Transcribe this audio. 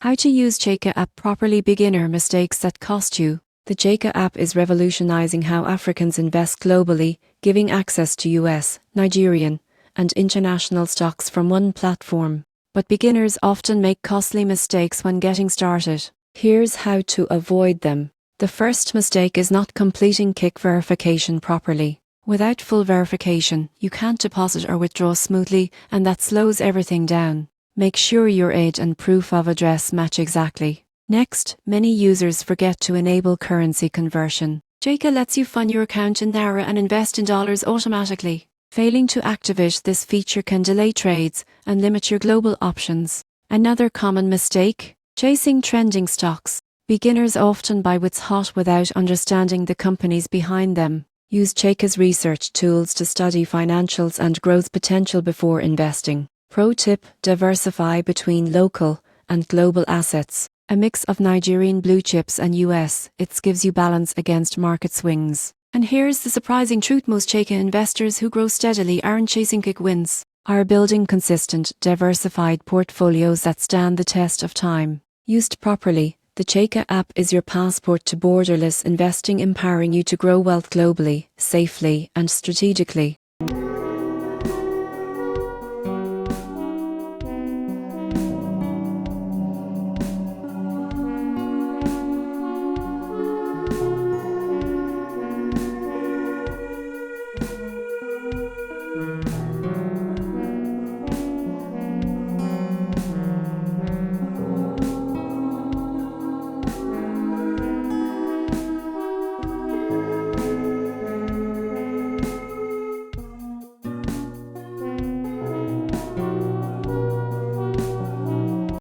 How to use Chaka app properly. Beginner mistakes that cost you. The Chaka app is revolutionizing how Africans invest globally, giving access to US, Nigerian, and international stocks from one platform. But beginners often make costly mistakes when getting started. Here's how to avoid them. The first mistake is not completing kick verification properly. Without full verification, you can't deposit or withdraw smoothly, and that slows everything down. Make sure your age and proof of address match exactly. Next, many users forget to enable currency conversion. Chaka lets you fund your account in Naira and invest in dollars automatically. Failing to activate this feature can delay trades and limit your global options. Another common mistake: chasing trending stocks. Beginners often buy what's hot without understanding the companies behind them. Use Chaka's research tools to study financials and growth potential before investing. Pro tip: diversify between local and global assets. A mix of Nigerian blue chips and US, it gives you balance against market swings. And here's the surprising truth: most Chaka investors who grow steadily aren't chasing quick wins, are building consistent, diversified portfolios that stand the test of time. Used properly, the Chaka app is your passport to borderless investing, empowering you to grow wealth globally, safely and strategically.